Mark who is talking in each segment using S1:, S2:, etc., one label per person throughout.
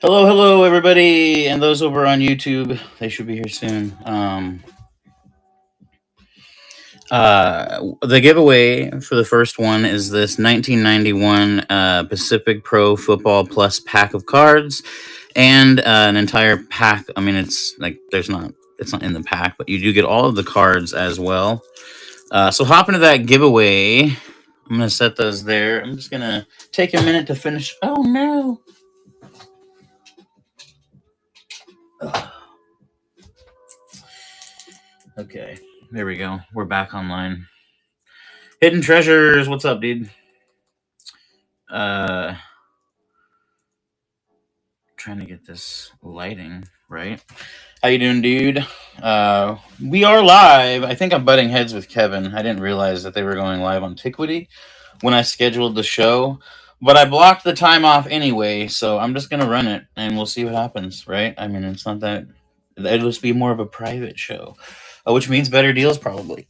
S1: Hello, everybody, and those over on YouTube. They should be here soon. The giveaway for the first one is this 1991 Pacific Pro Football Plus pack of cards, and an entire pack. I mean, it's not in the pack, but you do get all of the cards as well. So hop into that giveaway. I'm gonna set those there. I'm just gonna take a minute to finish. Oh no. Okay, there we go. We're back online. Hidden Treasures, what's up, dude? Trying to get this lighting right. How you doing, dude? We are live. I think I'm butting heads with Kevin. I didn't realize that they were going live on Tiquity when I scheduled the show, but I blocked the time off anyway, so I'm just gonna run it and we'll see what happens, right? I mean, it's not that it'll just be more of a private show, which means better deals probably.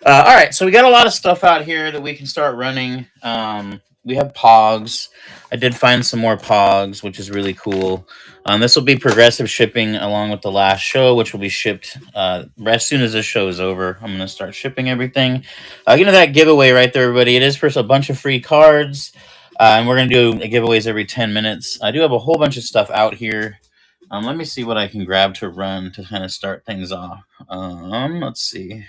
S1: All right, so we got a lot of stuff out here that we can start running. We have Pogs. I did find some more Pogs, which is really cool. This will be progressive shipping along with the last show, which will be shipped as soon as this show is over. I'm going to start shipping everything. That giveaway right there, everybody. It is for a bunch of free cards, and we're going to do giveaways every 10 minutes. I do have a whole bunch of stuff out here. Let me see what I can grab to run to kind of start things off. Let's see.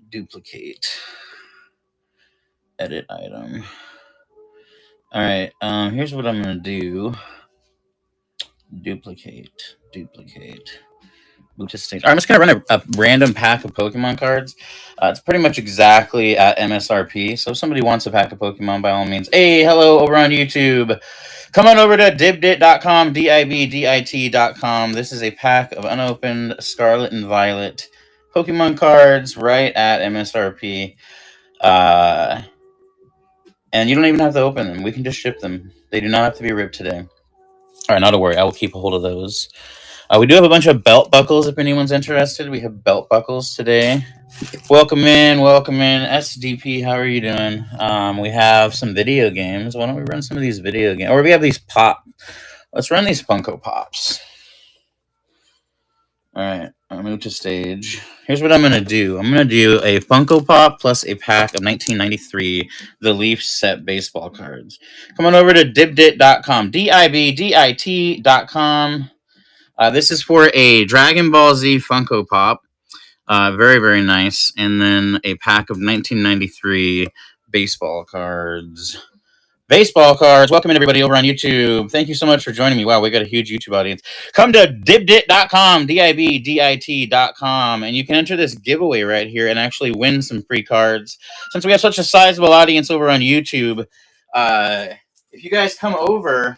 S1: Duplicate. Edit item. All right. Here's what I'm going to do. Duplicate. Move to stage. All right, I'm just going to run a random pack of Pokemon cards. It's pretty much exactly at MSRP. So if somebody wants a pack of Pokemon, by all means. Hey, hello over on YouTube. Come on over to dibdit.com, dibdit.com. This is a pack of unopened Scarlet and Violet Pokemon cards right at MSRP. And you don't even have to open them. We can just ship them. They do not have to be ripped today. All right, not to worry. I will keep a hold of those. We do have a bunch of belt buckles if anyone's interested. We have belt buckles today. Welcome in. SDP, how are you doing? We have some video games. Why don't we run some of these video games? Or we have these pop. Let's run these Funko Pops. All right, I'll move to stage. Here's what I'm going to do. I'm going to do a Funko Pop plus a pack of 1993 The Leafs set baseball cards. Come on over to dibdit.com, dibdit.com. This is for a Dragon Ball Z Funko Pop. Very, very nice. And then a pack of 1993 baseball cards. Welcome in, everybody over on YouTube. Thank you so much for joining me. Wow, we got a huge YouTube audience. Come to dibdit.com, dibdit.com, and you can enter this giveaway right here and actually win some free cards. Since we have such a sizable audience over on YouTube, if you guys come over,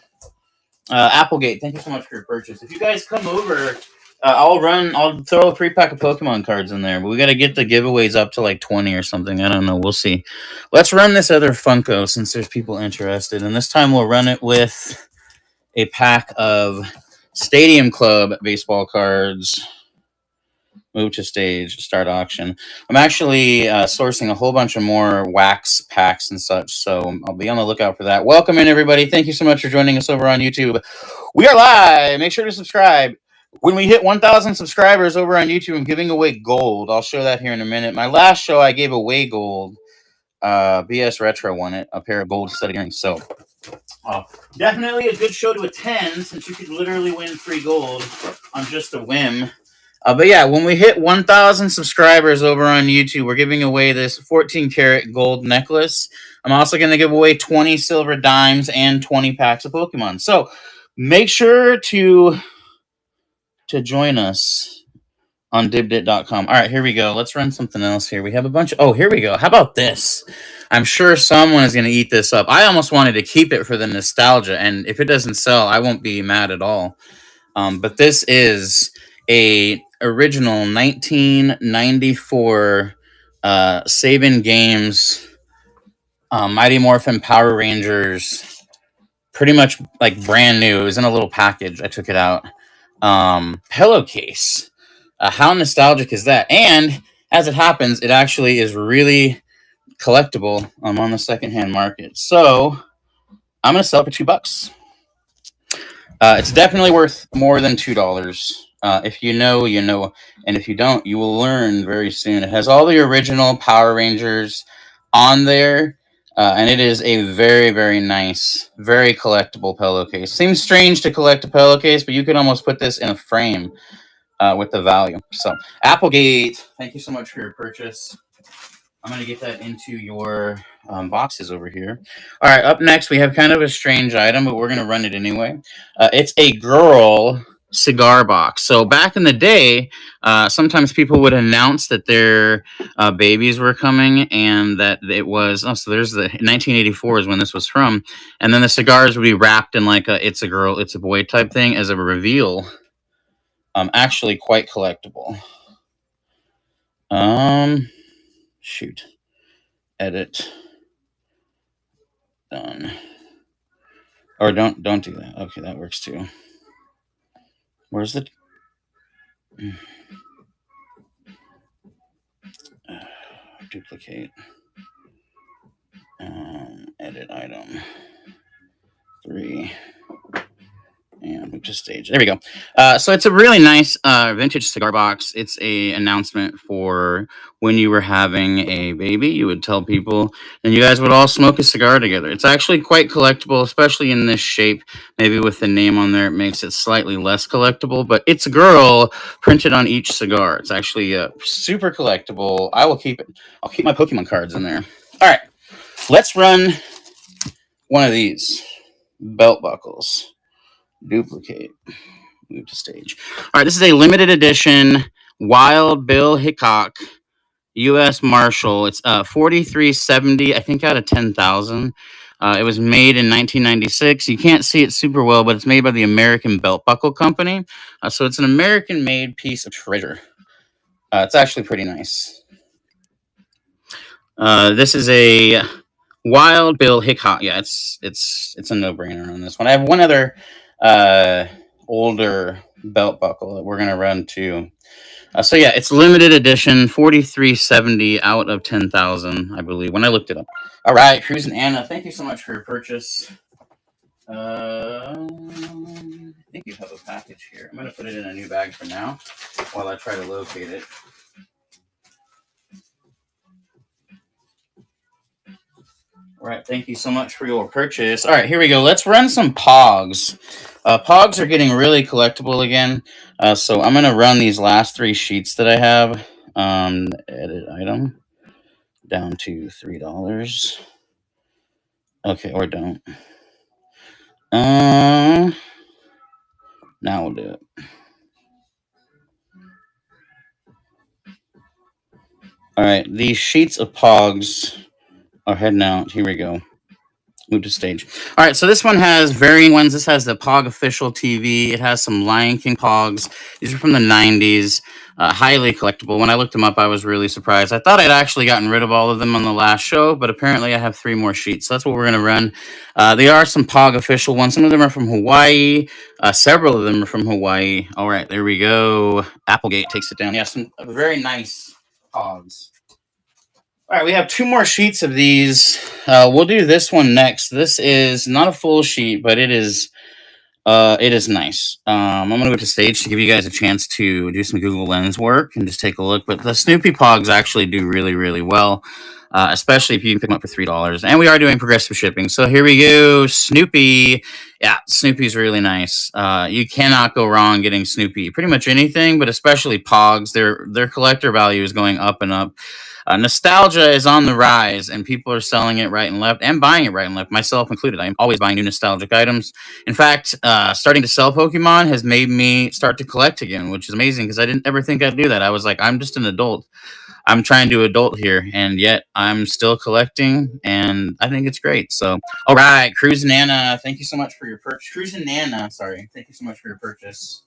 S1: Applegate, thank you so much for your purchase. If you guys come over, I'll throw a free pack of Pokemon cards in there, but we got to get the giveaways up to like 20 or something. I don't know. We'll see. Let's run this other Funko since there's people interested. And this time we'll run it with a pack of Stadium Club baseball cards. Move to stage, start auction. I'm actually sourcing a whole bunch of more wax packs and such, so I'll be on the lookout for that. Welcome in, everybody. Thank you so much for joining us over on YouTube. We are live. Make sure to subscribe. When we hit 1,000 subscribers over on YouTube, I'm giving away gold. I'll show that here in a minute. My last show, I gave away gold. BS Retro won it, a pair of gold studded earrings. So definitely a good show to attend, since you could literally win free gold on just a whim. But yeah, when we hit 1,000 subscribers over on YouTube, we're giving away this 14-karat gold necklace. I'm also going to give away 20 silver dimes and 20 packs of Pokemon. So make sure to join us on dibdit.com. All right, here we go. Let's run something else here. We have a bunch of... Oh, here we go. How about this? I'm sure someone is going to eat this up. I almost wanted to keep it for the nostalgia, and if it doesn't sell, I won't be mad at all. But this is a original 1994 Saban Games Mighty Morphin Power Rangers, pretty much like brand new. It was in a little package. I took it out. Pillowcase. How nostalgic is that? And as it happens, it actually is really collectible on the secondhand market. So I'm going to sell it for $2. It's definitely worth more than $2. If you know, you know, and if you don't, you will learn very soon. It has all the original Power Rangers on there, and it is a very, very nice, very collectible pillowcase. Seems strange to collect a pillowcase, but you can almost put this in a frame with the value. So, Applegate, thank you so much for your purchase. I'm going to get that into your boxes over here. All right, up next, we have kind of a strange item, but we're going to run it anyway. It's a girl cigar box. So back in the day, sometimes people would announce that their babies were coming and that it was, oh, so there's the 1984 is when this was from. And then the cigars would be wrapped in like a it's a girl, it's a boy type thing as a reveal. Actually quite collectible. Shoot. Edit. Done. Or don't do that. Okay, that works too. Where's the duplicate? Edit item 3. And move to stage. There we go. So it's a really nice vintage cigar box. It's a announcement for when you were having a baby. You would tell people, and you guys would all smoke a cigar together. It's actually quite collectible, especially in this shape. Maybe with the name on there, it makes it slightly less collectible. But it's a girl printed on each cigar. It's actually super collectible. I will keep it. I'll keep my Pokemon cards in there. All right, let's run one of these belt buckles. Duplicate. Move to stage. All right, this is a limited edition Wild Bill Hickok U.S. Marshal. It's 4370, I think, out of 10,000. It was made in 1996. You can't see it super well, but it's made by the American Belt Buckle Company. So it's an American-made piece of treasure. It's actually pretty nice. This is a Wild Bill Hickok. Yeah, it's a no-brainer on this one. I have one other older belt buckle that we're gonna run too. So yeah, it's limited edition, 4370 out of 10,000, I believe, when I looked it up. All right, Cruising Anna, thank you so much for your purchase. I think you have a package here. I'm gonna put it in a new bag for now while I try to locate it. All right, thank you so much for your purchase. All right, here we go. Let's run some Pogs. Pogs are getting really collectible again. So I'm going to run these last 3 sheets that I have. Edit item down to $3. Okay, or don't. Now we'll do it. All right, these sheets of Pogs are heading out. Here we go. Move to stage. All right, so this one has varying ones. This has the Pog Official TV. It has some Lion King Pogs. These are from the 90s. Highly collectible. When I looked them up, I was really surprised. I thought I'd actually gotten rid of all of them on the last show, but apparently I have 3 more sheets. So that's what we're going to run. There are some Pog Official ones. Some of them are from Hawaii. Several of them are from Hawaii. All right, there we go. Applegate takes it down. Yeah, some very nice Pogs. All right, we have 2 more sheets of these. We'll do this one next. This is not a full sheet, but it is nice. I'm going to go to stage to give you guys a chance to do some Google Lens work and just take a look. But the Snoopy Pogs actually do really, really well, especially if you can pick them up for $3. And we are doing progressive shipping. So here we go. Snoopy. Yeah, Snoopy's really nice. You cannot go wrong getting Snoopy. Pretty much anything, but especially Pogs. Their collector value is going up and up. Nostalgia is on the rise, and people are selling it right and left and buying it right and left, myself included. I'm always buying new nostalgic items. In fact, starting to sell Pokemon has made me start to collect again, which is amazing because I didn't ever think I'd do that. I was like, I'm just an adult. I'm trying to adult here, and yet I'm still collecting, and I think it's great. So, all right, Cruising Nana, thank you so much for your purchase. Cruising Nana, sorry, thank you so much for your purchase.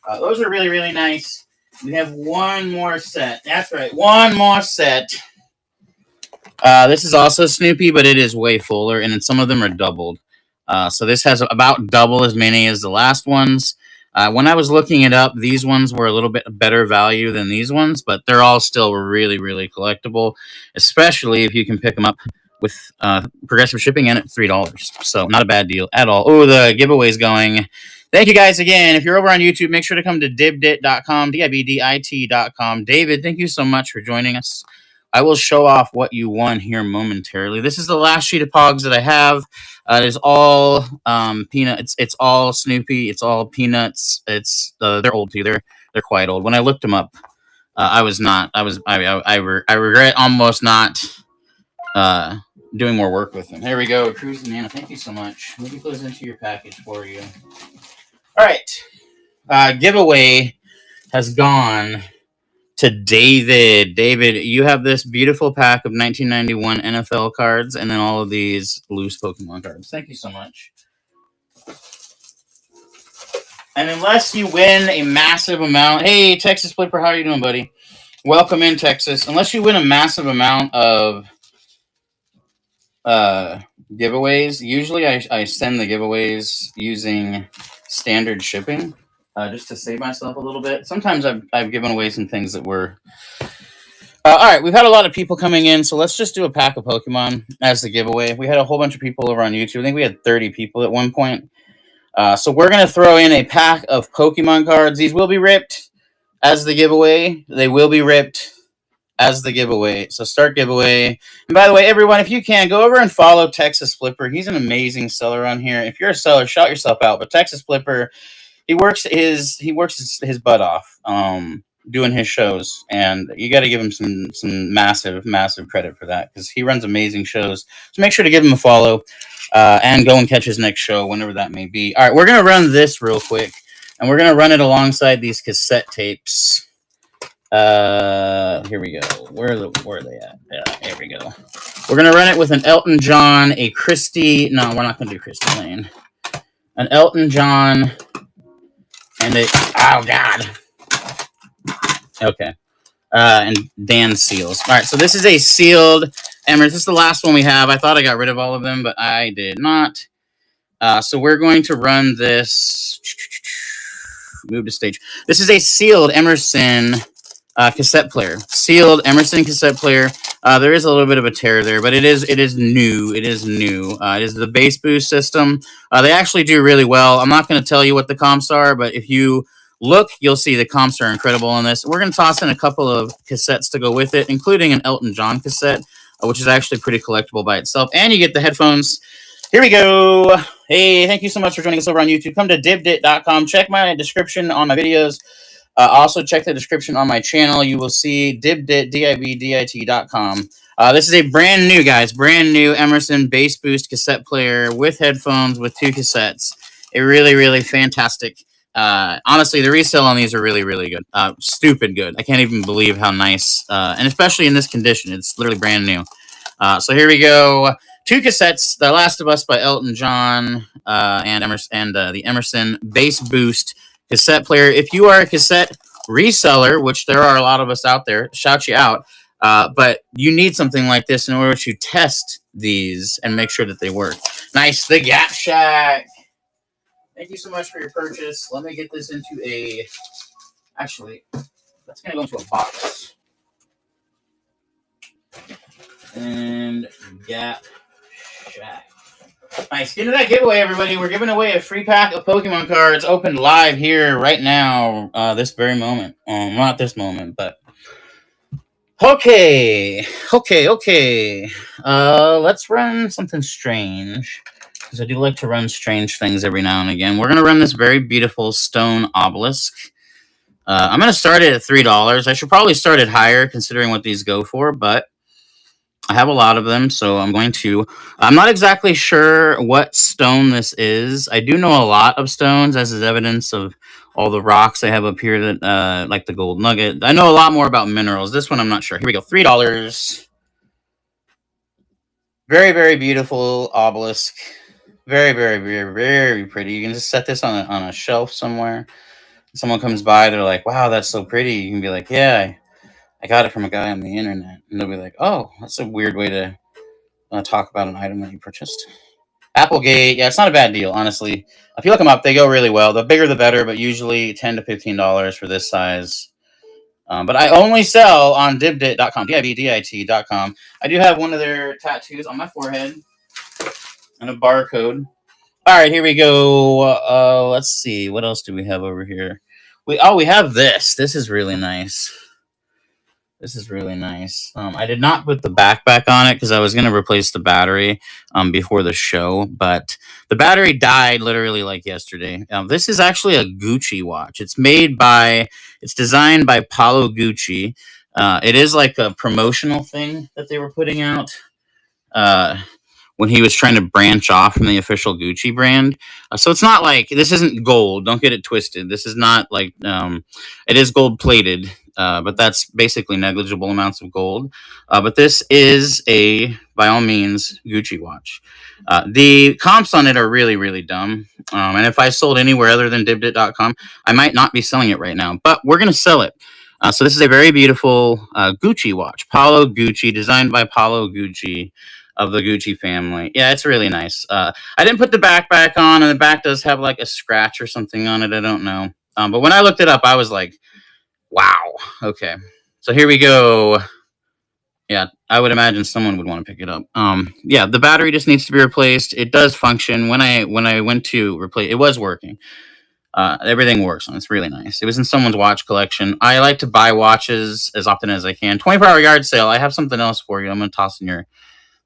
S1: Those are really, really nice. We have one more set. That's right, one more set. This is also Snoopy, but it is way fuller, and then some of them are doubled. So this has about double as many as the last ones. When I was looking it up, these ones were a little bit better value than these ones, but they're all still really, really collectible, especially if you can pick them up with progressive shipping and at $3. So not a bad deal at all. Oh, the giveaway's going. Thank you guys again. If you're over on YouTube, make sure to come to dibdit.com, dibdit.com. David, thank you so much for joining us. I will show off what you won here momentarily. This is the last sheet of Pogs that I have. It is all peanut. It's all Snoopy. It's all Peanuts. It's they're old too. They're quite old. When I looked them up, I regret almost not doing more work with them. Here we go. Cruise Nana, thank you so much. Let me close into your package for you. All right. Giveaway has gone to David. David, you have this beautiful pack of 1991 NFL cards and then all of these loose Pokemon cards. Thank you so much. And unless you win a massive amount, hey, Texas Flipper, how are you doing, buddy? Welcome in, Texas. Unless you win a massive amount of giveaways, usually I send the giveaways using standard shipping just to save myself a little bit. Sometimes I've given away some things that were all right. We've had a lot of people coming in, so let's just do a pack of Pokemon as the giveaway. We had a whole bunch of people over on YouTube. I think we had 30 people at one point. So we're going to throw in a pack of Pokemon cards. These will be ripped as the giveaway. They will be ripped as the giveaway. So start giveaway. And by the way, everyone, if you can, go over and follow Texas Flipper. He's an amazing seller on here. If you're a seller, shout yourself out. But Texas Flipper, he works his butt off doing his shows, and you got to give him some massive credit for that because he runs amazing shows. So make sure to give him a follow and go and catch his next show whenever that may be. All right, we're gonna run this real quick, and we're gonna run it alongside these cassette tapes. Here we go. Where are they at? Yeah, here we go. We're gonna run it with an Elton John, a Christy. No, we're not gonna do Christy Lane. An Elton John, and a oh god. Okay. And Dan seals. All right, so this is a sealed Emerald. This is the last one we have. I thought I got rid of all of them, but I did not. So we're going to run this. Move to stage. This is a sealed Emerson cassette player. Sealed Emerson cassette player. There is a little bit of a tear there, but it is new. It is new. It is the bass boost system. They actually do really well. I'm not going to tell you what the comps are, but if you look, you'll see the comps are incredible on this. We're going to toss in a couple of cassettes to go with it, including an Elton John cassette, which is actually pretty collectible by itself. And you get the headphones. Here we go. Hey, thank you so much for joining us over on YouTube. Come to dibdit.com. Check my description on my videos. Also, check the description on my channel. You will see dibdit, dibdit.com. This is a brand new, guys, brand new Emerson bass boost cassette player with headphones with 2 cassettes. A really fantastic. Honestly, the resale on these are really good. Stupid good. I can't even believe how nice, and especially in this condition, it's literally brand new. So here we go. 2 cassettes, The Last of Us by Elton John, and the Emerson bass boost cassette player. If you are a cassette reseller, which there are a lot of us out there, shout you out. But you need something like this in order to test these and make sure that they work. Nice. The Gap Shack. Thank you so much for your purchase. Let me get this into a... Actually, that's going to go into a box. And Gap Shack. Nice. Get into that giveaway, everybody. We're giving away a free pack of Pokemon cards opened live here right now, this very moment. Not this moment, but... Okay. Let's run something strange. Because I do like to run strange things every now and again. We're going to run this very beautiful stone obelisk. I'm going to start it at $3. I should probably start it higher considering what these go for, but I have a lot of them, so I'm going to... I'm not exactly sure what stone this is. I do know a lot of stones, as is evidence of all the rocks I have up here, that like the gold nugget. I know a lot more about minerals. This one I'm not sure. Here we go. $3. Very beautiful obelisk. Very pretty. You can just set this on a shelf somewhere. Someone comes by, they're like, wow, that's so pretty. You can be like, yeah, I got it from a guy on the internet. And they'll be like, oh, that's a weird way to talk about an item that you purchased. Applegate, yeah, it's not a bad deal, honestly. If you look them up, they go really well. The bigger the better, but usually $10 to $15 for this size. But I only sell on dibdit.com, dibdit.com. I do have one of their tattoos on my forehead and a barcode. All right, here we go. Let's see. What else do we have over here? We have this. This is really nice. This is really nice. I did not put the backpack on it because I was going to replace the battery before the show, but the battery died literally like yesterday. This is actually a Gucci watch. It's designed by Paolo Gucci. It is like a promotional thing that they were putting out. When he was trying to branch off from the official Gucci brand. So it's not like, this isn't gold. Don't get it twisted. This is not like, it is gold plated, but that's basically negligible amounts of gold. But this is by all means, Gucci watch. The comps on it are really, really dumb. And if I sold anywhere other than dibdit.com, I might not be selling it right now, but we're going to sell it. So this is a very beautiful Gucci watch. Paolo Gucci, designed by Paolo Gucci of the Gucci family. Yeah, it's really nice. I didn't put the backpack on, and the back does have like a scratch or something on it. I don't know. But when I looked it up, I was like, wow. Okay. So here we go. Yeah, I would imagine someone would want to pick it up. Yeah, the battery just needs to be replaced. It does function. When I went to replace, it was working. Everything works on it. It's really nice. It was in someone's watch collection. I like to buy watches as often as I can. 24-hour yard sale. I have something else for you. I'm going to toss in your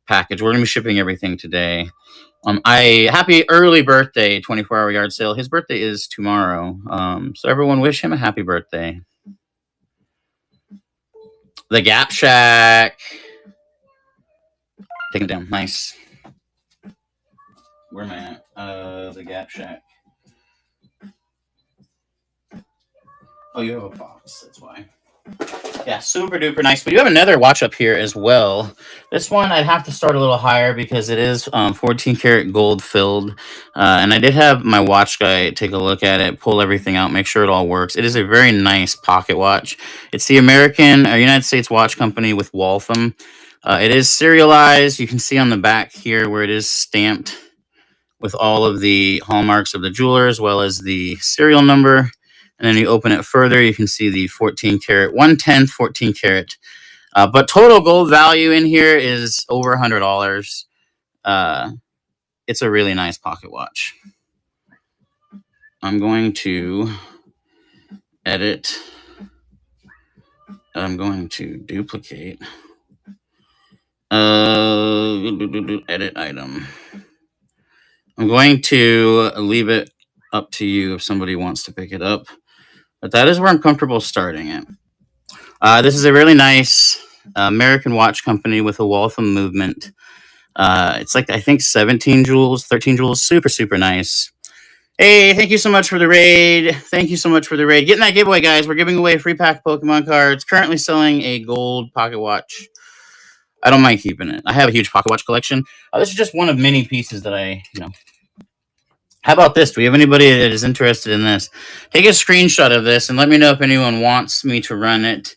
S1: package. We're going to be shipping everything today. Happy early birthday, 24-hour yard sale. His birthday is tomorrow. So everyone wish him a happy birthday. The Gap Shack. Take it down. Nice. Where am I at? The Gap Shack. Oh, you have a box. That's why. Yeah, super duper nice. We do have another watch up here as well. This one I'd have to start a little higher because it is 14 karat gold filled. And I did have my watch guy take a look at it, pull everything out, make sure it all works. It is a very nice pocket watch. It's the United States Watch Company with Waltham. It is serialized. You can see on the back here where it is stamped with all of the hallmarks of the jeweler as well as the serial number. And then you open it further, you can see the 14 karat, 1/10, 14 karat. But total gold value in here is over $100. It's a really nice pocket watch. I'm going to edit. I'm going to duplicate. Edit item. I'm going to leave it up to you if somebody wants to pick it up. But that is where I'm comfortable starting it. This is a really nice American watch company with a Waltham movement. It's like, I think 17 jewels, 13 jewels. Super, super nice. Hey, thank you so much for the raid. Thank you so much for the raid. Get in that giveaway, guys. We're giving away a free pack of Pokemon cards. Currently selling a gold pocket watch. I don't mind keeping it. I have a huge pocket watch collection. This is just one of many pieces that How about this? Do we have anybody that is interested in this? Take a screenshot of this and let me know if anyone wants me to run it.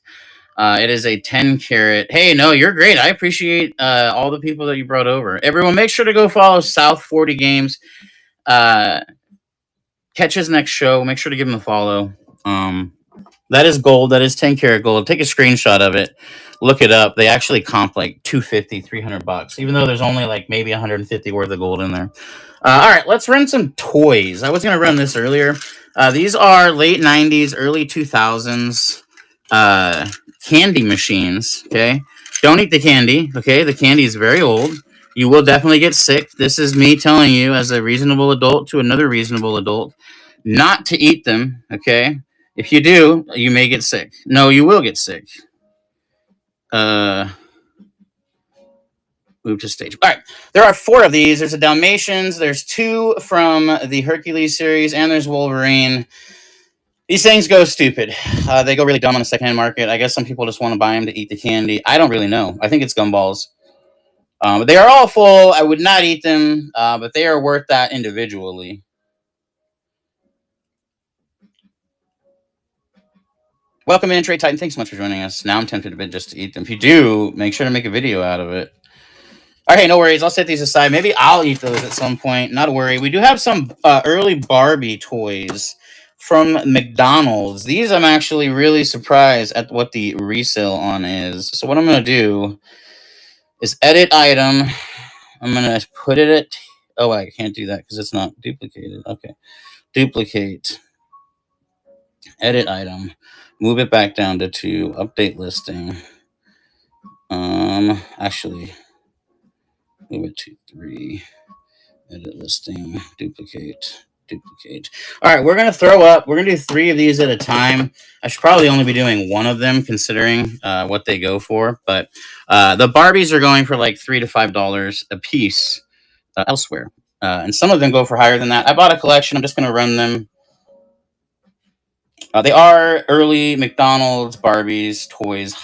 S1: It is a 10 karat. Hey, no, you're great. I appreciate all the people that you brought over. Everyone, make sure to go follow South 40 Games. Catch his next show. Make sure to give him a follow. That is gold. That is 10 karat gold. Take a screenshot of it. Look it up. They actually comp like $250, $300, even though there's only like maybe 150 worth of gold in there. All right, let's run some toys. I was going to run this earlier. These are late 90s, early 2000s candy machines, okay? Don't eat the candy, okay? The candy is very old. You will definitely get sick. This is me telling you as a reasonable adult to another reasonable adult not to eat them, okay? If you do, you may get sick. No, you will get sick. Move to stage. All right. There are 4 of these. There's a Dalmatians. There's 2 from the Hercules series, and there's Wolverine. These things go stupid. They go really dumb on the secondhand market. I guess some people just want to buy them to eat the candy. I don't really know. I think it's gumballs. But they are all full. I would not eat them, but they are worth that individually. Welcome in, Trade Titan. Thanks so much for joining us. Now I'm tempted a bit just to eat them. If you do, make sure to make a video out of it. All right, no worries. I'll set these aside. Maybe I'll eat those at some point. Not a worry. We do have some early Barbie toys. from McDonald's. These I'm actually really surprised at what the resale on is. So what I'm going to do is edit item. I'm going to put it at... Oh, I can't do that because it's not duplicated. Okay. Duplicate. Edit item. Move it back down to 2. Update listing. Actually, move it to 3. Edit listing. Duplicate. All right, we're going to throw up. We're going to do 3 of these at a time. I should probably only be doing 1 of them considering what they go for. But the Barbies are going for like $3 to $5 a piece elsewhere. And some of them go for higher than that. I bought a collection. I'm just going to run them. They are early McDonald's Barbies toys.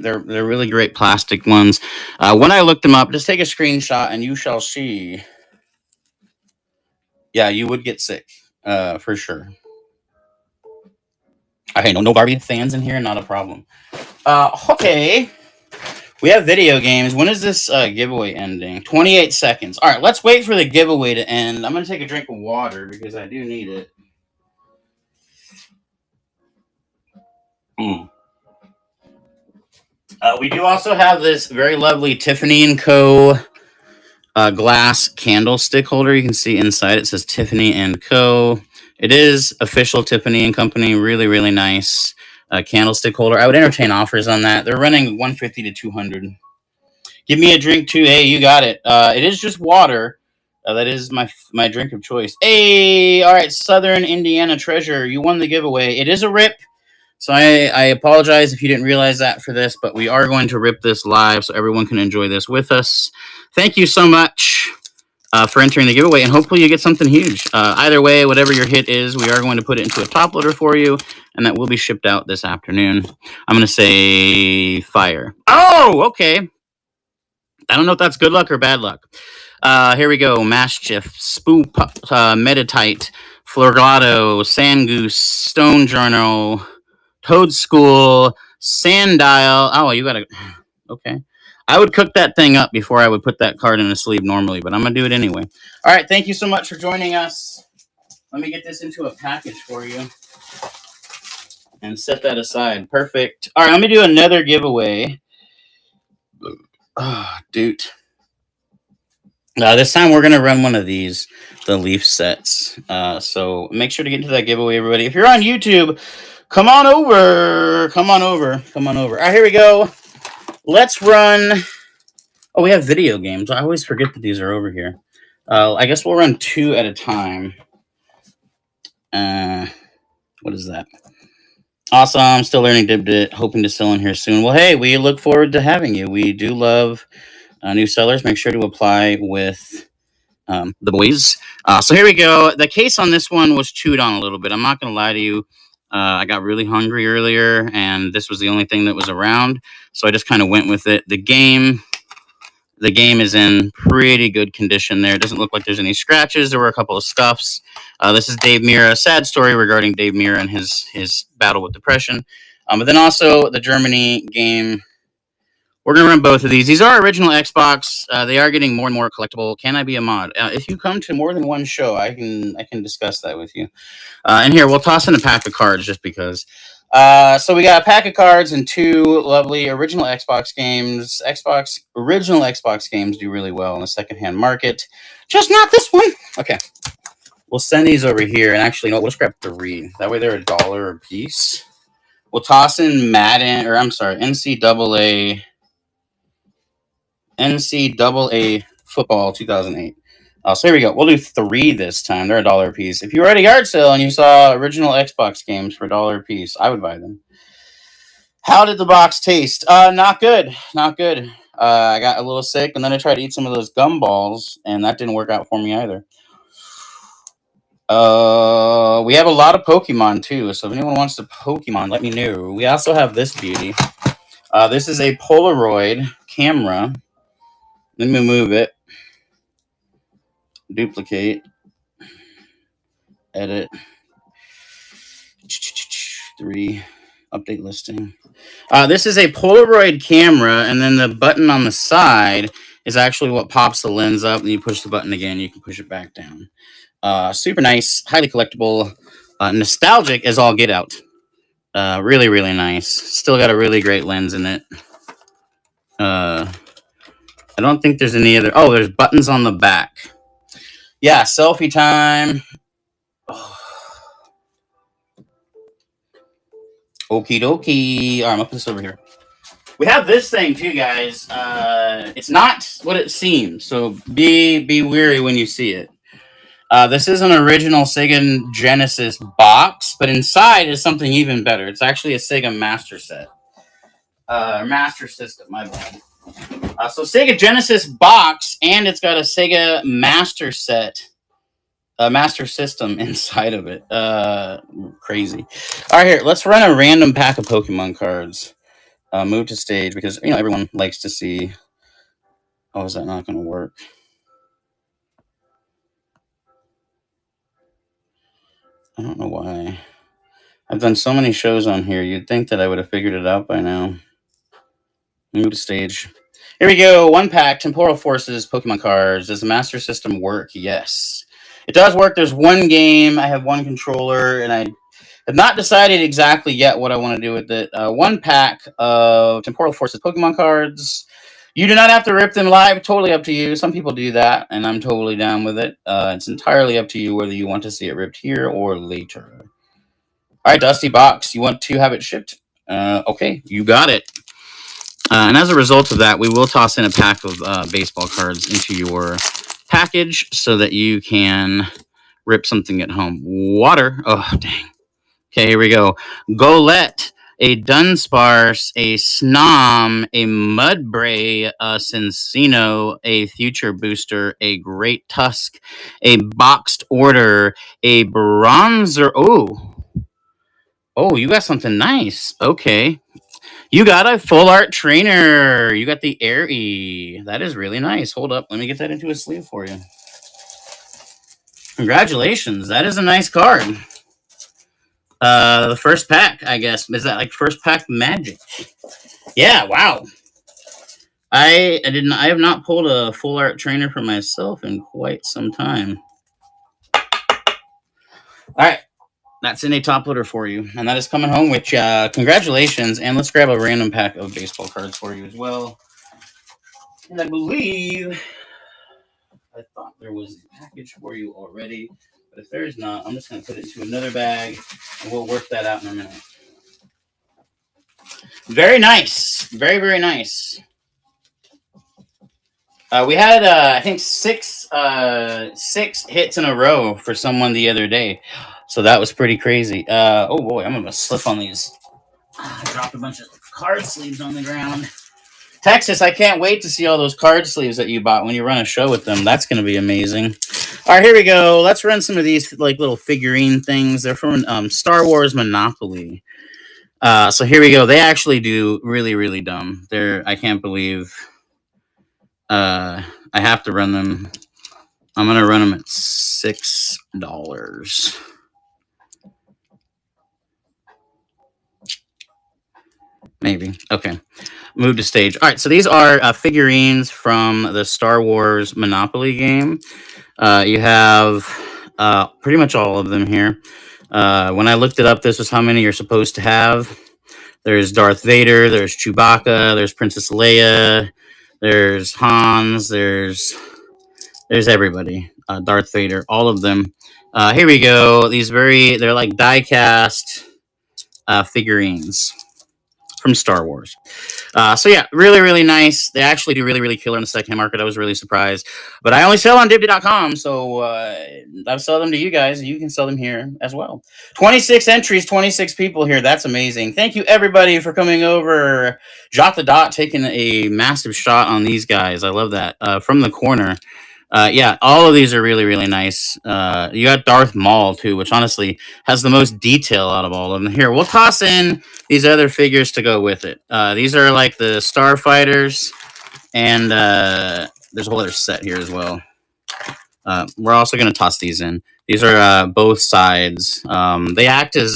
S1: They're really great plastic ones. When I looked them up, just take a screenshot and you shall see. Yeah, you would get sick for sure. Okay, no Barbie fans in here, not a problem. Okay, we have video games. When is this giveaway ending? 28 seconds. All right, let's wait for the giveaway to end. I'm gonna take a drink of water because I do need it. We do also have this very lovely Tiffany & Co. Glass candlestick holder. You can see inside it says Tiffany & Co. It is official Tiffany & Company. Really, really nice candlestick holder. I would entertain offers on that. They're running $150 to $200. Give me a drink too. Hey, you got it. It is just water. That is my drink of choice. Hey, all right, Southern Indiana Treasure. You won the giveaway. It is a rip. So I apologize if you didn't realize that for this, but we are going to rip this live so everyone can enjoy this with us. Thank you so much for entering the giveaway, and hopefully you get something huge. Either way, whatever your hit is, we are going to put it into a top loader for you, and that will be shipped out this afternoon. I'm going to say fire. Oh, okay. I don't know if that's good luck or bad luck. Here we go. Maschiff, Spoop, Meditite, Florglato, Sandgoose, Stone Journal, Toad School, Sandile. Oh, you gotta... Okay. I would cook that thing up before I would put that card in a sleeve normally, but I'm going to do it anyway. All right, thank you so much for joining us. Let me get this into a package for you and set that aside. Perfect. All right, let me do another giveaway. Oh, dude. This time we're going to run one of these, the Leaf sets. So make sure to get into that giveaway, everybody. If you're on YouTube, come on over. Come on over. Come on over. All right, here we go. Let's run... Oh, we have video games. I always forget that these are over here. I guess we'll run 2 at a time. What is that? Awesome. Still learning Dibdit. Hoping to sell in here soon. Well, hey, we look forward to having you. We do love new sellers. Make sure to apply with the boys. So here we go. The case on this one was chewed on a little bit. I'm not going to lie to you. I got really hungry earlier, and this was the only thing that was around. So I just kind of went with it. The game is in pretty good condition there. It doesn't look like there's any scratches. There were a couple of scuffs. This is Dave Mirra. A sad story regarding Dave Mirra and his battle with depression. But then also the Germany game. We're going to run both of these. These are original Xbox. They are getting more and more collectible. Can I be a mod? If you come to more than one show, I can discuss that with you. And here, we'll toss in a pack of cards just because. So we got a pack of cards and 2 lovely original Xbox games. Original Xbox games do really well in the secondhand market. Just not this one. Okay. We'll send these over here. And actually, no, we'll just grab 3. That way they're $1 a piece. We'll toss in NCAA Football 2008. So here we go. We'll do 3 this time. They're $1 a piece. If you were at a yard sale and you saw original Xbox games for $1 a piece, I would buy them. How did the box taste? Not good. Not good. I got a little sick, and then I tried to eat some of those gumballs, and that didn't work out for me either. We have a lot of Pokemon, too, so if anyone wants to Pokemon, let me know. We also have this beauty. This is a Polaroid camera. Let me move it. Duplicate. Edit. 3. Update listing. This is a Polaroid camera, and then the button on the side is actually what pops the lens up, and you push the button again, you can push it back down. Super nice, highly collectible. Nostalgic as all get out. Really, really nice. Still got a really great lens in it. I don't think there's any other. Oh, there's buttons on the back. Yeah, selfie time. Oh. Okie dokie. All right, I'm gonna put this over here. We have this thing too, guys. It's not what it seems, so be wary when you see it. This is an original Sega Genesis box, but inside is something even better. It's actually a Sega Master Set. Master System, my bad. So Sega Genesis box, and it's got a Sega Master Set, Master System inside of it. Crazy. All right, here, let's run a random pack of Pokemon cards. Move to stage, because everyone likes to see. Oh, is that not going to work? I don't know why. I've done so many shows on here. You'd think that I would have figured it out by now. Move to stage. Here we go. One pack, Temporal Forces, Pokemon cards. Does the Master System work? Yes. It does work. There's one game. I have one controller, and I have not decided exactly yet what I want to do with it. One pack of Temporal Forces Pokemon cards. You do not have to rip them live. Totally up to you. Some people do that, and I'm totally down with it. It's entirely up to you whether you want to see it ripped here or later. All right, Dusty Box. You want to have it shipped? Okay, you got it. And as a result of that, we will toss in a pack of baseball cards into your package so that you can rip something at home. Water. Oh, dang. Okay, here we go. Golett, a Dunsparce, a Snom, a Mudbray, a Cincino, a Future Booster, a Great Tusk, a Boxed Order, a Bronzer. Oh, you got something nice. Okay. You got a full art trainer. You got the Air E. That is really nice. Hold up. Let me get that into a sleeve for you. Congratulations. That is a nice card. The first pack, I guess. Is that like first pack magic? Yeah, wow. I have not pulled a full art trainer for myself in quite some time. All right. That's in a top loader for you. And that is coming home with you. Congratulations. And let's grab a random pack of baseball cards for you as well. And I believe I thought there was a package for you already. But if there is not, I'm just going to put it into another bag. And we'll work that out in a minute. Very nice. Very, very nice. We had, I think, six hits in a row for someone the other day. So that was pretty crazy. Oh, boy, I'm going to slip on these. I dropped a bunch of card sleeves on the ground. Texas, I can't wait to see all those card sleeves that you bought when you run a show with them. That's going to be amazing. All right, here we go. Let's run some of these like little figurine things. They're from Star Wars Monopoly. So here we go. They actually do really, really dumb. I can't believe I have to run them. I'm going to run them at $6. Maybe. Okay. Move to stage. All right. So these are figurines from the Star Wars Monopoly game. You have pretty much all of them here. When I looked it up, this was how many you're supposed to have. There's Darth Vader. There's Chewbacca. There's Princess Leia. There's Hans. There's everybody. Darth Vader. All of them. Here we go. They're like die-cast figurines from Star Wars. So yeah, really, really nice. They actually do really, really killer in the secondhand market. I was really surprised. But I only sell on Dibby.com, so I'll sell them to you guys. You can sell them here as well. 26 entries, 26 people here. That's amazing. Thank you, everybody, for coming over. Jot the Dot taking a massive shot on these guys. I love that. From the corner. Yeah, all of these are really, really nice. You got Darth Maul, too, which honestly has the most detail out of all of them. Here, we'll toss in these other figures to go with it. These are like the Starfighters, and there's a whole other set here as well. We're also going to toss these in. These are both sides. They act as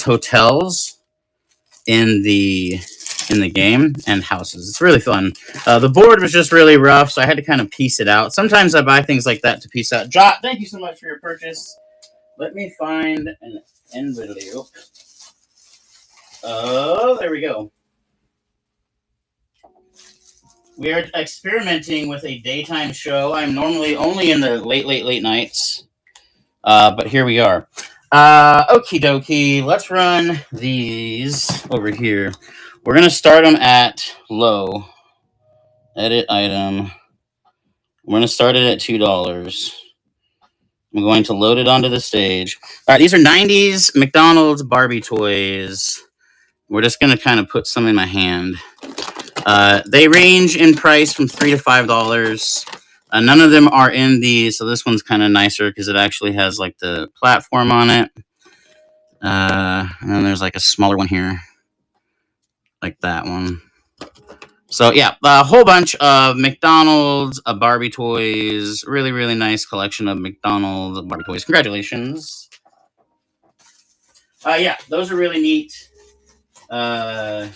S1: hotels in the game and houses. It's really fun. The board was just really rough, so I had to kind of piece it out. Sometimes I buy things like that to piece out. Jot, thank you so much for your purchase. Let me find an envelope. Oh, there we go. We are experimenting with a daytime show. I'm normally only in the late nights, but here we are. Okie dokie. Let's run these over here. We're gonna start them at low. Edit item. We're gonna start it at $2. I'm going to load it onto the stage. All right, these are 90s McDonald's Barbie toys. We're just gonna kind of put some in my hand. They range in price from $3 to $5. None of them are in these, so this one's kind of nicer because it actually has like the platform on it. And then there's like a smaller one here, like that one. So yeah, a whole bunch of McDonald's Barbie toys. Really, really nice collection of McDonald's Barbie toys. Congratulations. Yeah, those are really neat. Yeah.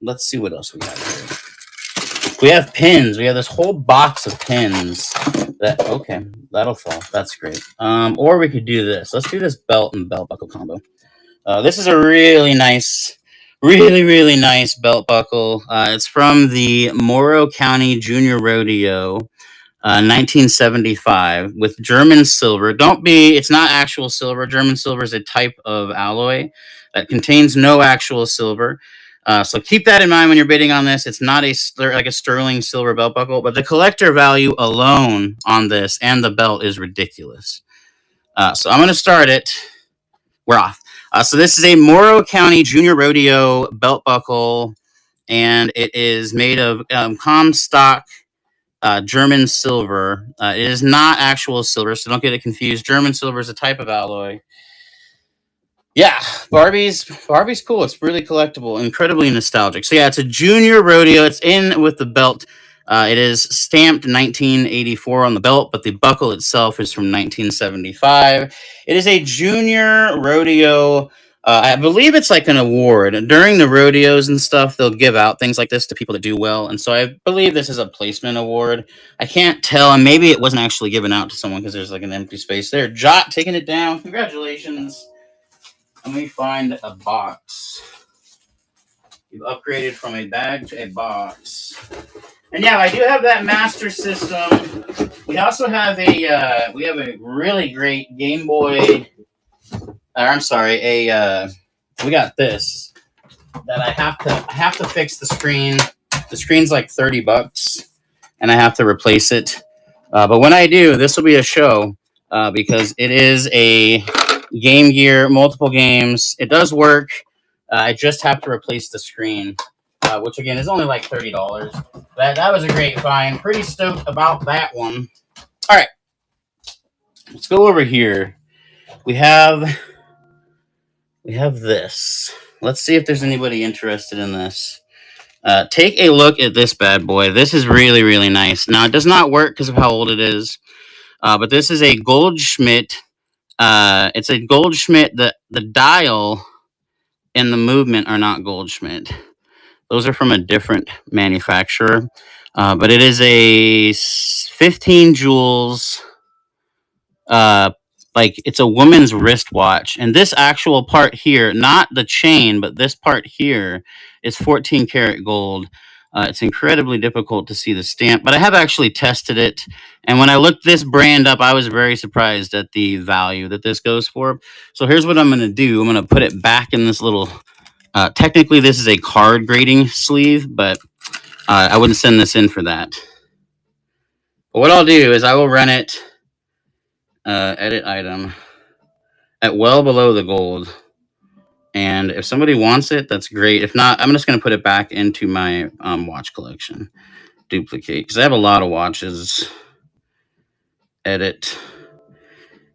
S1: Let's see what else we have here. We have pins. We have this whole box of pins. Okay, that'll fall. That's great. Or we could do this. Let's do this belt and belt buckle combo. This is a really nice belt buckle. It's from the Morrow County Junior Rodeo, 1975, with German silver. It's not actual silver. German silver is a type of alloy that contains no actual silver. So keep that in mind when you're bidding on this. It's not like a sterling silver belt buckle, but the collector value alone on this and the belt is ridiculous. So I'm going to start it. We're off. So this is a Morrow County Junior Rodeo belt buckle, and it is made of Comstock German silver. It is not actual silver, so don't get it confused. German silver is a type of alloy. Yeah, Barbie's cool. It's really collectible, incredibly nostalgic. So yeah, it's a Junior Rodeo. It's in with the belt. It is stamped 1984 on the belt, but the buckle itself is from 1975. It is a Junior Rodeo. I believe it's like an award. During the rodeos and stuff, they'll give out things like this to people that do well. And so I believe this is a placement award. I can't tell, and maybe it wasn't actually given out to someone because there's like an empty space there. Jot taking it down. Congratulations. Let me find a box. You've upgraded from a bag to a box. And yeah, I do have that Master System. We also have a really great Game Boy. We got this that I have to fix the screen. The screen's like $30, and I have to replace it. But when I do, this will be a show because it is a Game Gear, multiple games. It does work. I just have to replace the screen, which again is only like $30. That was a great find. Pretty stoked about that one. All right, let's go over here. We have this. Let's see if there's anybody interested in this. Take a look at this bad boy. This is really, really nice. Now, it does not work because of how old it is, but this is a Goldschmidt. It's a Goldschmidt. The dial and the movement are not Goldschmidt. Those are from a different manufacturer, but it is a 15 joules. Like it's a woman's wristwatch, and this actual part here, not the chain, but this part here is 14 karat gold. It's incredibly difficult to see the stamp, but I have actually tested it. And when I looked this brand up, I was very surprised at the value that this goes for. So here's what I'm going to do. I'm going to put it back in this little, technically this is a card grading sleeve, but I wouldn't send this in for that. But what I'll do is I will run it, edit item, at well below the gold. And if somebody wants it, that's great. If not, I'm just going to put it back into my watch collection. Duplicate, because I have a lot of watches. Edit.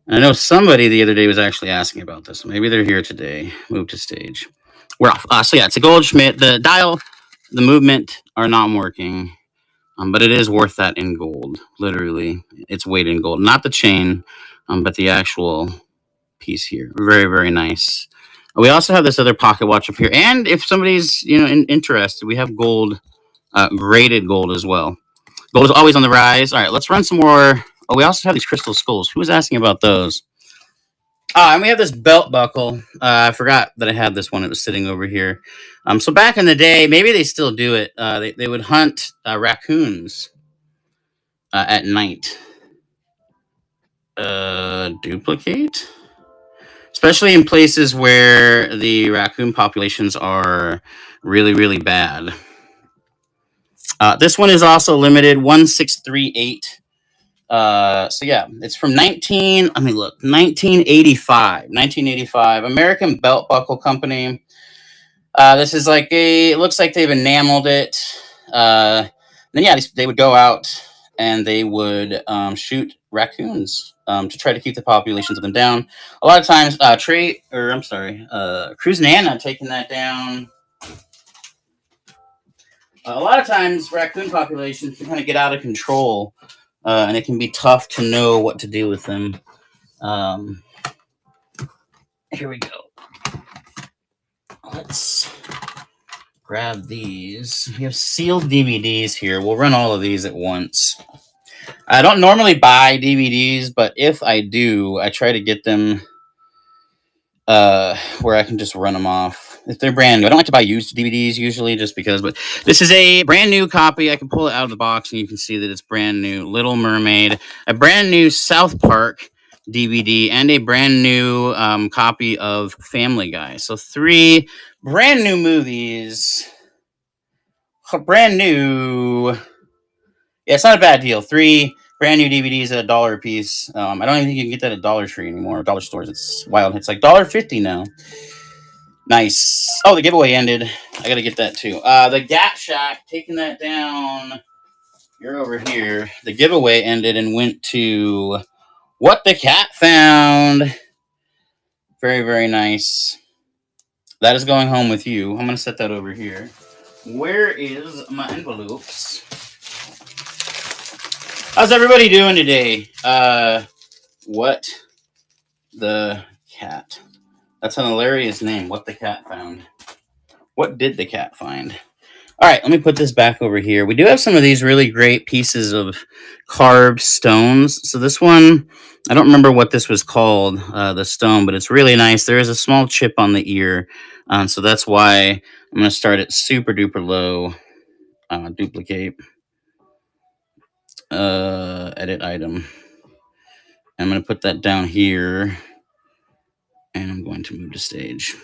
S1: And I know somebody the other day was actually asking about this. Maybe they're here today. Move to stage. We're off. So yeah, it's a Goldschmidt. The dial, the movement are not working. But it is worth that in gold. Literally, it's weight in gold. Not the chain, but the actual piece here. Very, very nice. We also have this other pocket watch up here. And if somebody's interested, we have gold, graded gold as well. Gold is always on the rise. All right, let's run some more Oh, we also have these crystal skulls. Who was asking about those? And we have this belt buckle. I forgot that I had this one. It was sitting over here. So back in the day, maybe they still do it. They would hunt raccoons at night. Duplicate? Especially in places where the raccoon populations are really, really bad. This one is also limited 1638. So yeah, it's from 1985. 1985. American Belt Buckle Company. This is like it looks like they've enameled it. Then yeah, they would go out and they would shoot raccoons to try to keep the populations of them down. A lot of times, Cruise Nana taking that down. A lot of times, raccoon populations can kind of get out of control, and it can be tough to know what to do with them. Here we go. Let's grab these. We have sealed DVDs here. We'll run all of these at once. I don't normally buy DVDs, but if I do, I try to get them where I can just run them off. If they're brand new, I don't like to buy used DVDs usually just because, but this is a brand new copy. I can pull it out of the box and you can see that it's brand new. Little Mermaid, a brand new South Park DVD, and a brand new copy of Family Guy. So 3 brand new movies. Brand new. Yeah, it's not a bad deal. 3 brand new DVDs at $1 a piece. I don't even think you can get that at Dollar Tree anymore. Dollar stores. It's wild. It's like $1.50 now. Nice. Oh, the giveaway ended. I gotta get that too. The Gap Shack, taking that down. You're over here. The giveaway ended and went to What the Cat Found. Very, very nice. That is going home with you. I'm gonna set that over here. Where is my envelopes? How's everybody doing today? What the Cat. That's an hilarious name. What the Cat Found. What did the cat find? All right, let me put this back over here. We do have some of these really great pieces of carved stones. So this one, I don't remember what this was called, the stone, but it's really nice. There is a small chip on the ear. So that's why I'm going to start it super duper low. Duplicate. Edit item. I'm going to put that down here. And I'm going to move to stage.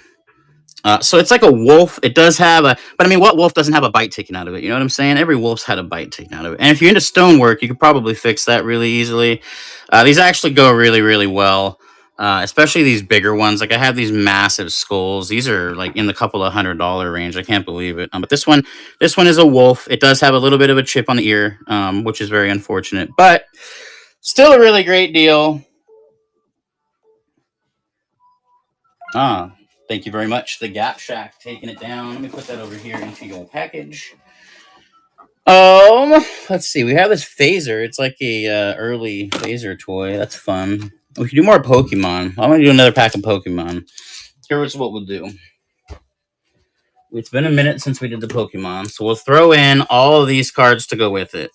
S1: So it's like a wolf. It does have but I mean, what wolf doesn't have a bite taken out of it? You know what I'm saying? Every wolf's had a bite taken out of it. And if you're into stonework, you could probably fix that really easily. These actually go really, really well. Especially these bigger ones. Like I have these massive skulls. These are like in the couple of $100 range. I can't believe it. But this one is a wolf. It does have a little bit of a chip on the ear, which is very unfortunate, but still a really great deal. Thank you very much. The Gap Shack taking it down. Let me put that over here into your package. Let's see. We have this phaser. It's like a early phaser toy. That's fun. We can do more Pokemon. I'm gonna do another pack of Pokemon. Here's what we'll do. It's been a minute since we did the Pokemon, so we'll throw in all of these cards to go with it.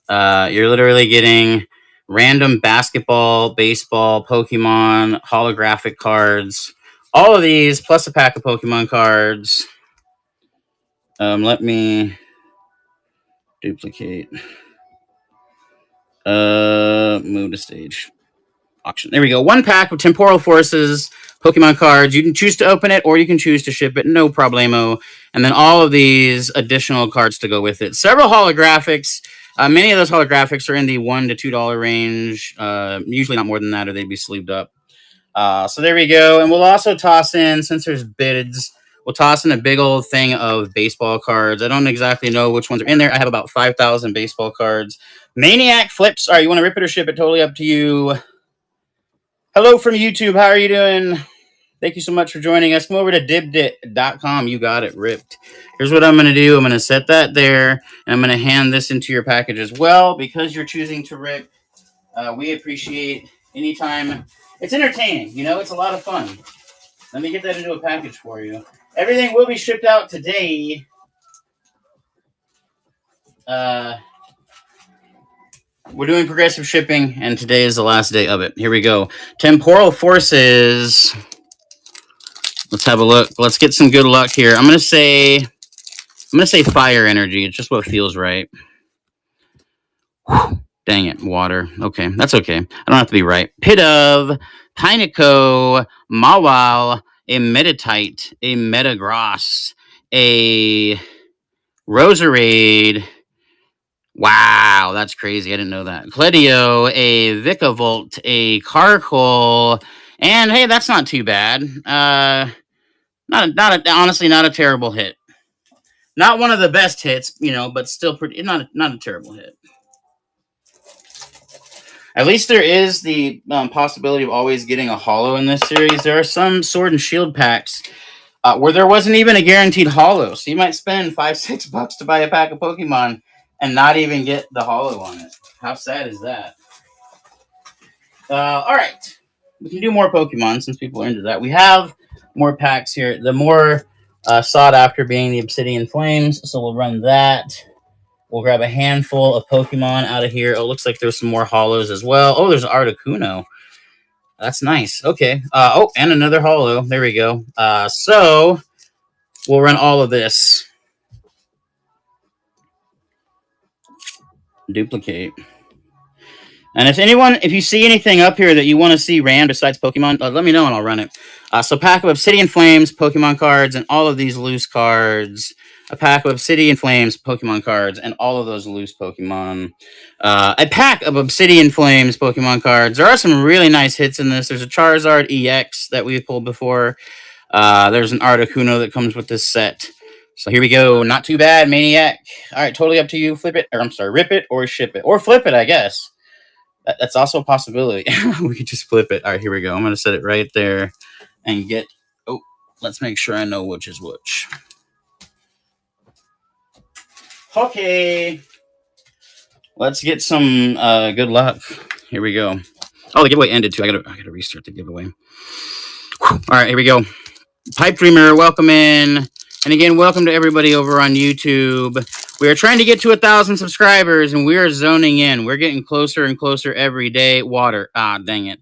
S1: You're literally getting random basketball, baseball, Pokemon, holographic cards. All of these, plus a pack of Pokemon cards. Let me duplicate. Move to stage. Auction. There we go. 1 pack of Temporal Forces Pokemon cards. You can choose to open it or you can choose to ship it. No problemo. And then all of these additional cards to go with it. Several holographics. Many of those holographics are in the $1 to $2 range. Usually not more than that or they'd be sleeved up. So there we go. And we'll also toss in, since there's bids, we'll toss in a big old thing of baseball cards. I don't exactly know which ones are in there. I have about 5,000 baseball cards. Maniac Flips. All right, you want to rip it or ship it? Totally up to you. Hello from YouTube. How are you doing? Thank you so much for joining us. Come over to dibdit.com. You got it ripped. Here's what I'm going to do. I'm going to set that there, and I'm going to hand this into your package as well. Because you're choosing to rip, we appreciate any time. It's entertaining. You know, it's a lot of fun. Let me get that into a package for you. Everything will be shipped out today. We're doing progressive shipping, and today is the last day of it. Here we go. Temporal Forces. Let's have a look. Let's get some good luck here. I'm gonna say fire energy. It's just what feels right. Whew. Dang it, water. Okay, that's okay. I don't have to be right. Pit of Pineco, Mawile, a Metatite, a Metagross, a Roserade. Wow, that's crazy. I didn't know that. Cledio, a Vikavolt, a Carkol, and hey, that's not too bad. Honestly, not a terrible hit. Not one of the best hits, but still pretty. Not a terrible hit. At least there is the possibility of always getting a holo in this series. There are some Sword and Shield packs where there wasn't even a guaranteed holo, so you might spend $5-6 to buy a pack of Pokemon and not even get the holo on it. How sad is that? All right, we can do more Pokemon since people are into that. We have more packs here. The more sought after being the Obsidian Flames, so we'll run that. We'll grab a handful of Pokemon out of here. Oh, looks like there's some more holos as well. Oh, there's Articuno. That's nice. Okay. And another holo. There we go. So we'll run all of this. Duplicate. And if you see anything up here that you want to see ran besides Pokemon, let me know and I'll run it. So pack of Obsidian Flames, Pokemon cards, and all of these loose cards. A pack of Obsidian Flames, Pokemon cards, and all of those loose Pokemon. A pack of Obsidian Flames, Pokemon cards. There are some really nice hits in this. There's a Charizard EX that we pulled before. There's an Articuno that comes with this set. So here we go. Not too bad, Maniac. All right, totally up to you. Rip it or ship it. Or flip it, I guess. That's also a possibility. We could just flip it. All right, here we go. I'm going to set it right there and get... Oh, let's make sure I know which is which. Okay. Let's get some good luck. Here we go. Oh, the giveaway ended too. I gotta restart the giveaway. Whew. All right, here we go. Pipe Dreamer, welcome in. And again, welcome to everybody over on YouTube. We are trying to get to 1,000 subscribers, and we are zoning in. We're getting closer and closer every day. Water. Dang it.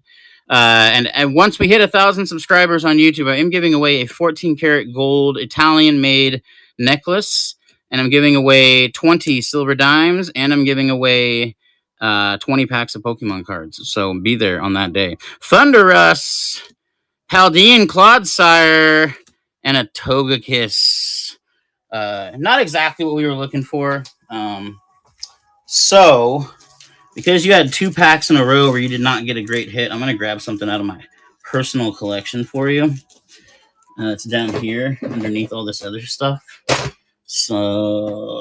S1: And once we hit 1,000 subscribers on YouTube, I am giving away a 14-karat gold Italian-made necklace. And I'm giving away 20 silver dimes, and I'm giving away 20 packs of Pokemon cards. So be there on that day. Thunderous, Paldean Clodsire, and a Togekiss. Not exactly what we were looking for. So, because you had 2 packs in a row where you did not get a great hit, I'm going to grab something out of my personal collection for you. It's down here underneath all this other stuff. So,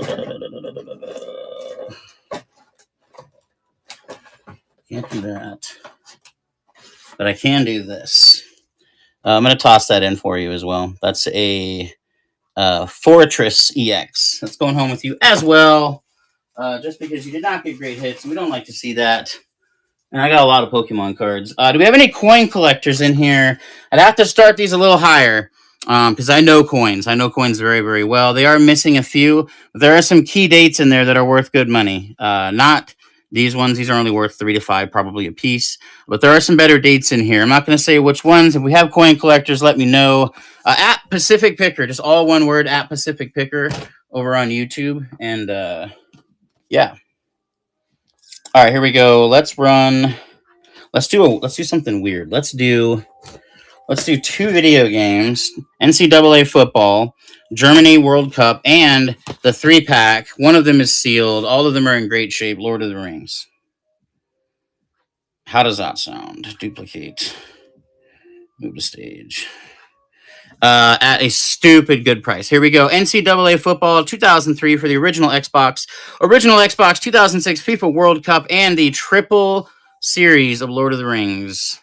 S1: can't do that. But I can do this. I'm going to toss that in for you as well. That's a Fortress EX. That's going home with you as well. Just because you did not get great hits. We don't like to see that. And I got a lot of Pokemon cards. Do we have any coin collectors in here? I'd have to start these a little higher. Because I know coins. I know coins very, very well. They are missing a few. But there are some key dates in there that are worth good money. Not these ones. These are only worth 3 to 5 probably a piece. But there are some better dates in here. I'm not going to say which ones. If we have coin collectors, let me know. At Pacific Picker. Just all one word, at Pacific Picker over on YouTube. And yeah. All right, here we go. Let's run. Let's do something weird. Let's do 2 video games, NCAA football, Germany World Cup, and the 3-pack. One of them is sealed. All of them are in great shape. Lord of the Rings. How does that sound? Duplicate. Move to stage. At a stupid good price. Here we go. NCAA football 2003 for the original Xbox 2006 FIFA World Cup, and the triple series of Lord of the Rings.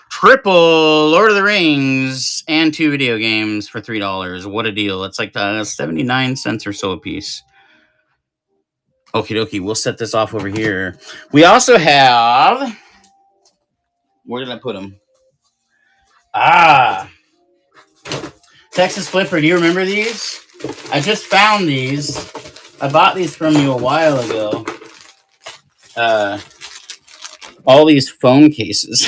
S1: Triple Lord of the Rings and 2 video games for $3. What a deal. It's like 79 cents or so a piece. Okie dokie. We'll set this off over here. We also have... Where did I put them? Texas Flipper. Do you remember these? I just found these. I bought these from you a while ago. Uh, all these phone cases.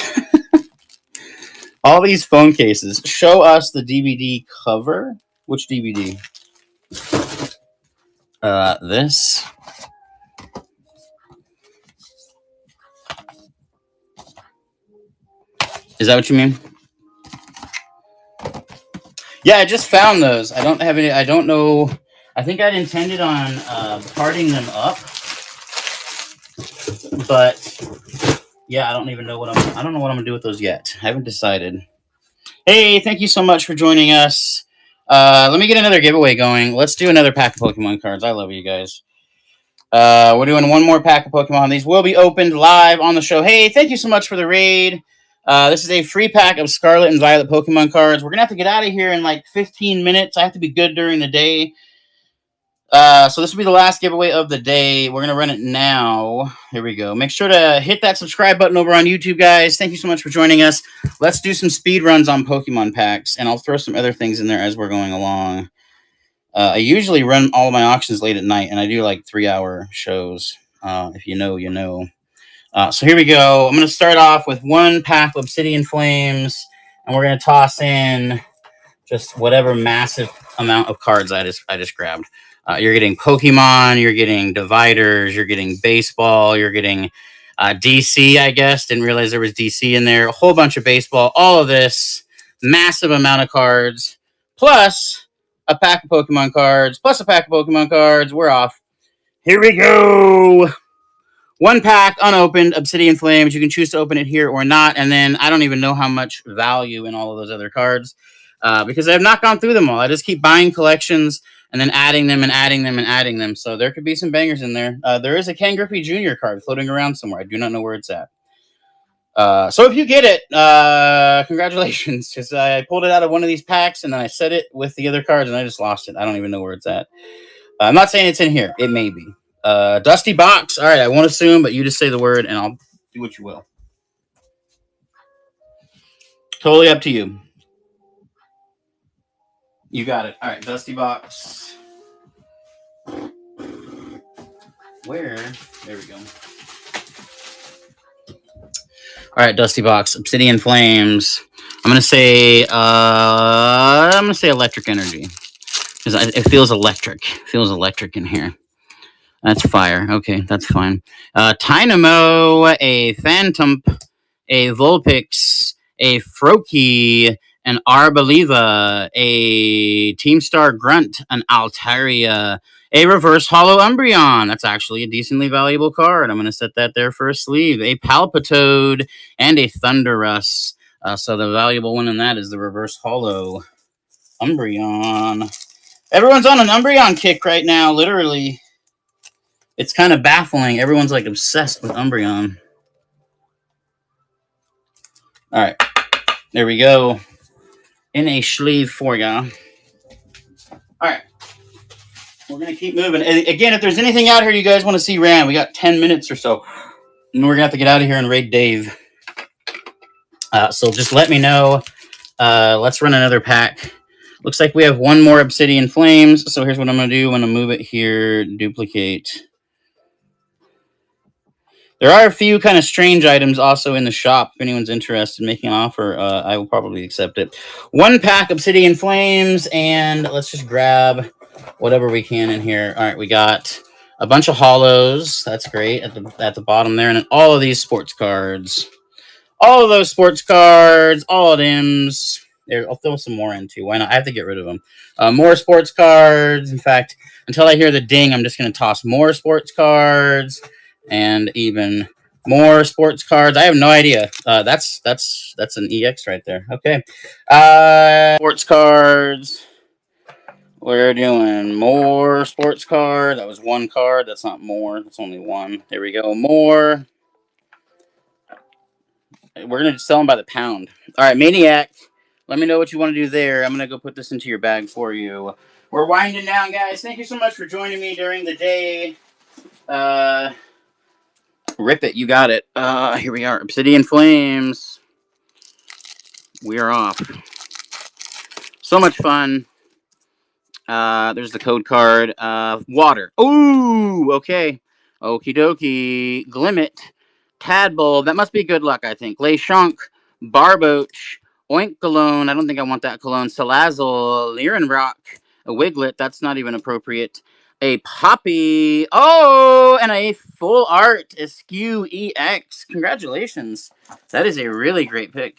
S1: All these phone cases. Show us the DVD cover. Which DVD? This. Is that what you mean? Yeah, I just found those. I don't have any. I don't know. I think I'd intended on parting them up, but yeah, I don't even know what I don't know what I'm gonna do with those yet. I haven't decided. Hey, thank you so much for joining us. Let me get another giveaway going. Let's do another pack of Pokemon cards. I love you guys. We're doing one more pack of Pokemon. These will be opened live on the show. Hey, thank you so much for the raid. This is a free pack of Scarlet and Violet Pokemon cards. We're going to have to get out of here in like 15 minutes. I have to be good during the day. So this will be the last giveaway of the day. We're going to run it now. Here we go. Make sure to hit that subscribe button over on YouTube, guys. Thank you so much for joining us. Let's do some speed runs on Pokemon packs, and I'll throw some other things in there as we're going along. I usually run all of my auctions late at night, and I do like 3-hour shows. If you know, you know. So here we go. I'm going to start off with one pack of Obsidian Flames, and we're going to toss in just whatever massive amount of cards I just grabbed. You're getting Pokemon, you're getting Dividers, you're getting Baseball, you're getting DC, I guess. Didn't realize there was DC in there. A whole bunch of baseball. All of this massive amount of cards, plus a pack of Pokemon cards, plus a pack of Pokemon cards. We're off. Here we go. One pack, unopened, Obsidian Flames. You can choose to open it here or not. And then I don't even know how much value in all of those other cards because I have not gone through them all. I just keep buying collections and then adding them and adding them and adding them. So there could be some bangers in there. There is a Ken Griffey Jr. card floating around somewhere. I do not know where it's at. So if you get it, congratulations. Because I pulled it out of one of these packs and then I set it with the other cards and I just lost it. I don't even know where it's at. I'm not saying it's in here. It may be. Dusty box. All right, I won't assume, but you just say the word and I'll do what you will. Totally up to you. You got it. All right, dusty box. Where? There we go. All right, dusty box. Obsidian Flames. I'm gonna say electric energy because it feels electric. It feels electric in here. That's fire. Okay, that's fine. Tynamo, a Phantom, a Vulpix, a Froakie, an Arboliva, a Teamstar Grunt, an Altaria, a Reverse Hollow Umbreon. That's actually a decently valuable card. I'm going to set that there for a sleeve. A Palpitoad and a Thundurus. So the valuable one in that is the Reverse Hollow Umbreon. Everyone's on an Umbreon kick right now, literally. It's kind of baffling. Everyone's like obsessed with Umbreon. All right. There we go. In a sleeve for ya. All right. We're going to keep moving. And again, if there's anything out here you guys want to see ran, we got 10 minutes or so. And we're going to have to get out of here and raid Dave. So just let me know. Let's run another pack. Looks like we have one more Obsidian Flames. So here's what I'm going to do. I'm going to move it here, duplicate. There are a few kind of strange items also in the shop. If anyone's interested in making an offer, I will probably accept it. One pack Obsidian Flames, and let's just grab whatever we can in here. All right, we got a bunch of hollows. That's great at the bottom there, and then all of these sports cards. All of those sports cards, all of them. There, I'll throw some more in too. Why not? I have to get rid of them. More sports cards. In fact, until I hear the ding, I'm just going to toss more sports cards. And even more sports cards. I have no idea. That's an EX right there. Okay. Sports cards. We're doing more sports cards. That was one card. That's not more. That's only one. There we go. More. We're going to sell them by the pound. All right, Maniac. Let me know what you want to do there. I'm going to go put this into your bag for you. We're winding down, guys. Thank you so much for joining me during the day. Rip it, you got it. Here we are. Obsidian Flames. We are off. So much fun. There's the code card. Water. Ooh, okay. Okie dokie. Glimmet. Tadbull. That must be good luck, I think. Lechonk. Barboach. Oink Cologne. I don't think I want that cologne. Salazzle. Lirenrock. A Wiglet. That's not even appropriate. A Poppy. Oh, and a full art Askew EX. Congratulations. That is a really great pick.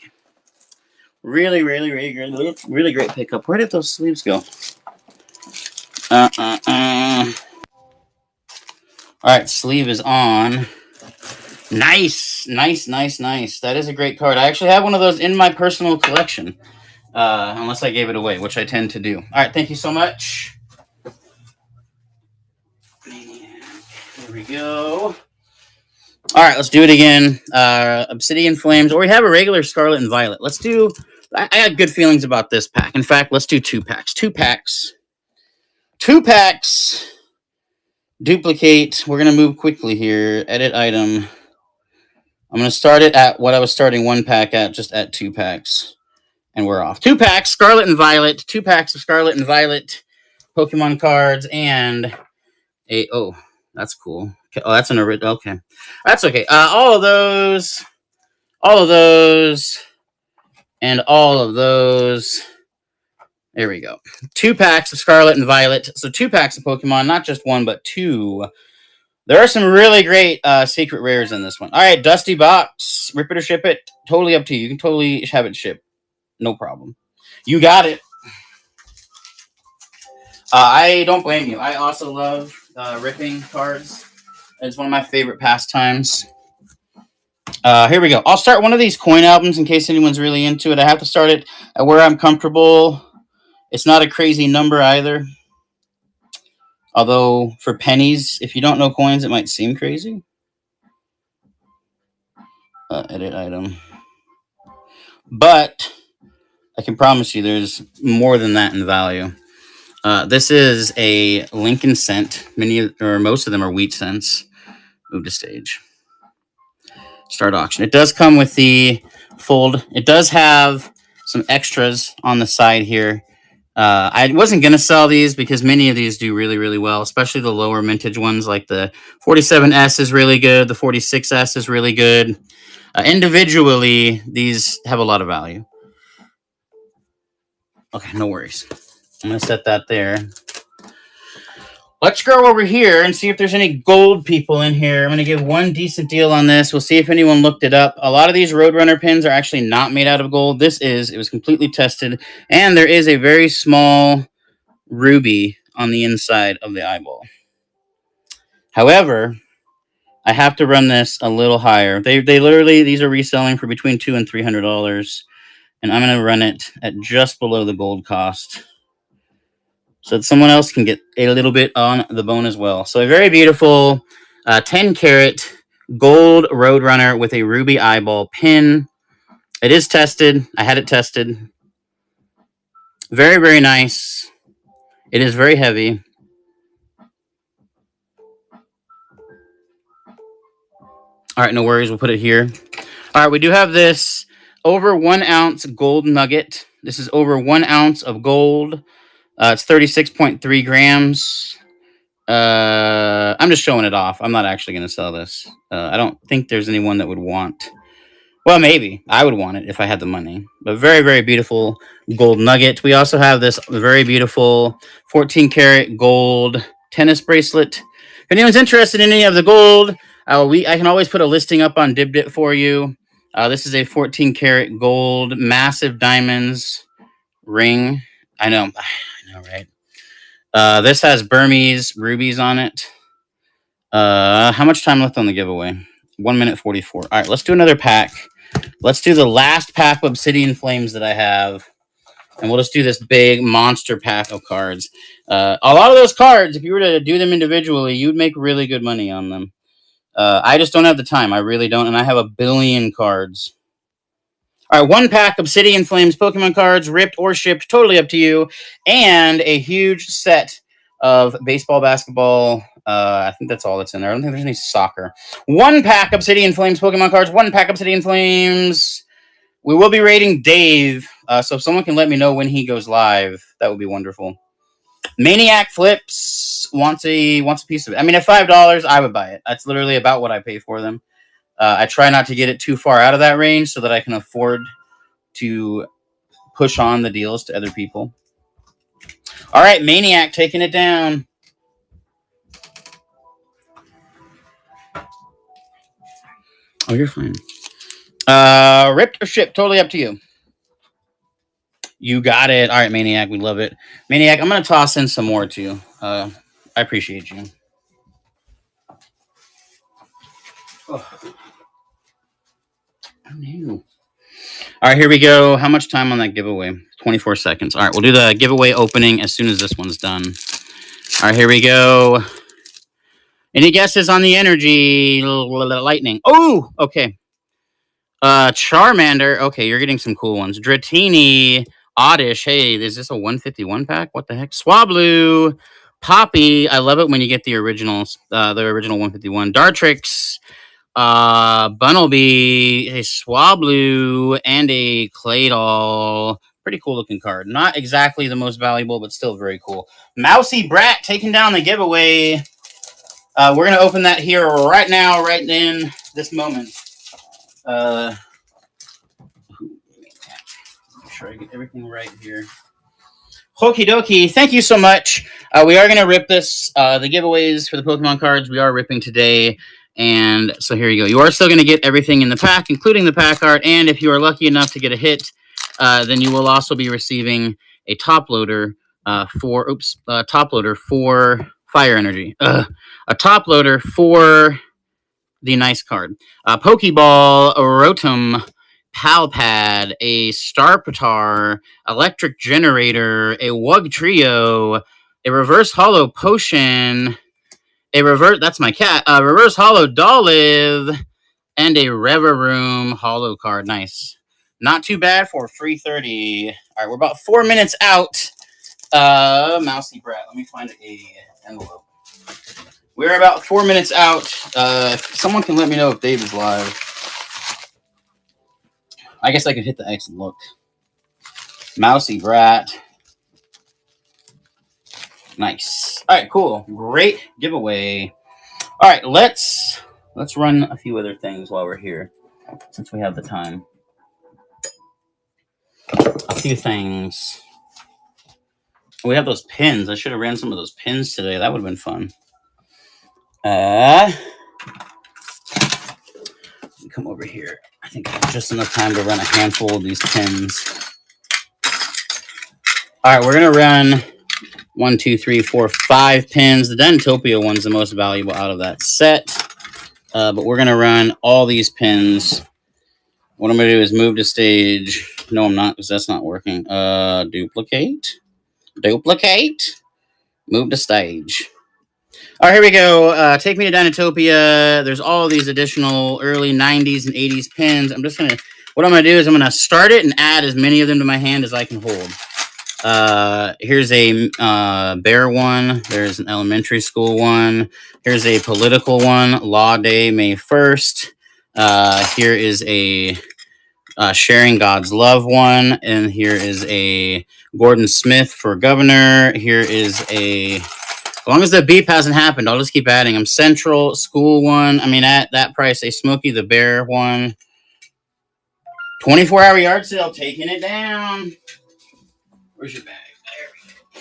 S1: Really great pickup. Where did those sleeves go? Alright, sleeve is on. Nice. That is a great card. I actually have one of those in my personal collection. Unless I gave it away, which I tend to do. Alright, thank you so much. Here we go. Alright, let's do it again. Obsidian Flames, or we have a regular Scarlet and Violet. Let's do... I had good feelings about this pack. In fact, let's do 2 packs. 2 packs. 2 packs. Duplicate. We're going to move quickly here. Edit item. I'm going to start it at what I was starting 1 pack at, just at 2 packs. And we're off. 2 packs, Scarlet and Violet. 2 packs of Scarlet and Violet Pokemon cards and a... Oh, that's cool. Okay. Oh, that's an original. Okay. That's okay. All of those, and all of those. There we go. 2 packs of Scarlet and Violet. So 2 packs of Pokemon, not just 1, but 2. There are some really great secret rares in this one. All right, Dusty Box. Rip it or ship it. Totally up to you. You can totally have it shipped. No problem. You got it. I don't blame you. I also love ripping cards. It's one of my favorite pastimes. Here we go. I'll start one of these coin albums in case anyone's really into it. I have to start it at where I'm comfortable. It's not a crazy number either. Although, for pennies, if you don't know coins, it might seem crazy. Edit item. But I can promise you there's more than that in value. This is a Lincoln cent. Many or most of them are wheat cents. Move to stage. Start auction. It does come with the fold. It does have some extras on the side here. I wasn't going to sell these because many of these do really well, especially the lower mintage ones, like the 47S is really good. The 46S is really good. Individually, these have a lot of value. Okay, no worries. I'm going to set that there. Let's go over here and see if there's any gold people in here. I'm going to give one decent deal on this. We'll see if anyone looked it up. A lot of these Roadrunner pins are actually not made out of gold. This is. It was completely tested. And there is a very small ruby on the inside of the eyeball. However, I have to run this a little higher. They literally, these are reselling for between $200 and $300. And I'm going to run it at just below the gold cost, so that someone else can get a little bit on the bone as well. So a very beautiful 10-carat gold Roadrunner with a ruby eyeball pin. It is tested. I had it tested. Very nice. It is very heavy. All right, no worries. We'll put it here. All right, we do have this over 1 ounce gold nugget. This is over 1 ounce of gold. It's 36.3 grams. I'm just showing it off. I'm not actually going to sell this. I don't think there's anyone that would want... Well, maybe. I would want it if I had the money. But very beautiful gold nugget. We also have this very beautiful 14-karat gold tennis bracelet. If anyone's interested in any of the gold, I can always put a listing up on Dibdit for you. This is a 14-karat gold, massive diamonds ring. I know, right? This has Burmese rubies on it. How much time left on the giveaway? 1 minute 44. All right, let's do another pack. Let's do the last pack of Obsidian Flames that I have. And we'll just do this big monster pack of cards. A lot of those cards, if you were to do them individually, you'd make really good money on them. I just don't have the time. I really don't. And I have a billion cards. All right, 1 pack Obsidian Flames Pokemon cards, ripped or shipped, totally up to you. And a huge set of baseball, basketball. I think that's all that's in there. I don't think there's any soccer. 1 pack Obsidian Flames Pokemon cards, 1 pack Obsidian Flames. We will be rating Dave. So if someone can let me know when he goes live, that would be wonderful. Maniac Flips wants a piece of it. I mean, at $5, I would buy it. That's literally about what I pay for them. I try not to get it too far out of that range so that I can afford to push on the deals to other people. All right, Maniac taking it down. Oh, you're fine. Ripped or shipped, totally up to you. You got it. All right, Maniac, we love it. Maniac, I'm going to toss in some more to you. I appreciate you. Oh. No. All right, here we go. How much time on that giveaway? 24 seconds. All right, we'll do the giveaway opening as soon as this one's done. All right, here we go. Any guesses on the energy? Lightning. Oh, okay. Charmander. Okay, you're getting some cool ones. Dratini. Oddish. Hey, is this a 151 pack? What the heck? Swablu. Poppy. I love it when you get the originals. The original 151. Dartrix. Bunnelby, a Swablu, and a Claydol. Pretty cool looking card. Not exactly the most valuable, but still very cool. Mousy Brat taking down the giveaway. We're going to open that here right now, right in this moment. Make sure I get everything right here. Okie dokie. Thank you so much. We are going to rip this. The giveaways for the Pokemon cards we are ripping today. And so here you go. You are still going to get everything in the pack, including the pack art. And if you are lucky enough to get a hit, then you will also be receiving a top loader for Fire Energy. A top loader for the nice card. Pokeball, Rotom, Palpad, a Starpatar, Electric Generator, a Wug Trio, a Reverse Hollow Potion, that's my cat, Reverse Hollow Dolliv, and a Reverum Hollow card. Nice. Not too bad for 330. All right, we're about 4 minutes out. Mousy Brat. Let me find a envelope. We're about 4 minutes out. Someone can let me know if Dave is live. I guess I could hit the X and look. Mousy Brat. Nice. All right, cool. Great giveaway. All right, let's run a few other things while we're here, since we have the time. A few things. We have those pins. I should have ran some of those pins today. That would have been fun. Come over here. I think I have just enough time to run a handful of these pins. All right, we're going to run 1, 2, 3, 4, 5 pins. The Dentopia one's the most valuable out of that set. But we're going to run all these pins. What I'm going to do is move to stage. No, I'm not, because that's not working. Duplicate. Move to stage. All right, here we go. Take me to Dinotopia. There's all these additional early 90s and 80s pins. What I'm going to do is I'm going to start it and add as many of them to my hand as I can hold. Here's a bear one. There's an elementary school one. Here's a political one. Law Day, May 1st. Here is a Sharing God's Love one. And here is a Gordon Smith for governor. Here is a... As long as the beep hasn't happened, I'll just keep adding them. Central School one. I mean, at that price, a Smokey the Bear one. 24-hour yard sale, taking it down. Where's your bag? There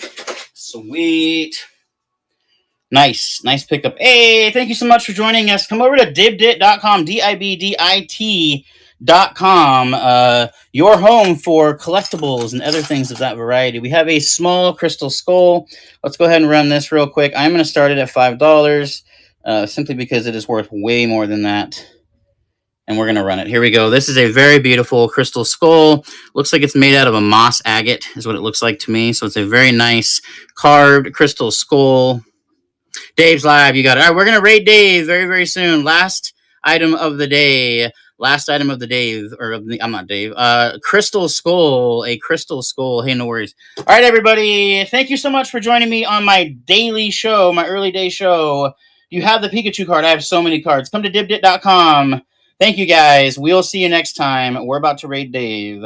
S1: we go. Sweet. Nice pickup. Hey, thank you so much for joining us. Come over to dibdit.com, DIBDIT.com. Your home for collectibles and other things of that variety. We have a small crystal skull. Let's go ahead and run this real quick. I'm going to start it at $5, simply because it is worth way more than that. And we're going to run it. Here we go. This is a very beautiful crystal skull. Looks like it's made out of a moss agate, is what it looks like to me. So it's a very nice carved crystal skull. Dave's live. You got it. All right, we're going to raid Dave very, very soon. Last item of the day. I'm not Dave. Crystal skull. A crystal skull. Hey, no worries. All right, everybody. Thank you so much for joining me on my daily show, my early day show. You have the Pikachu card. I have so many cards. Come to dibdit.com. Thank you, guys. We'll see you next time. We're about to raid Dave.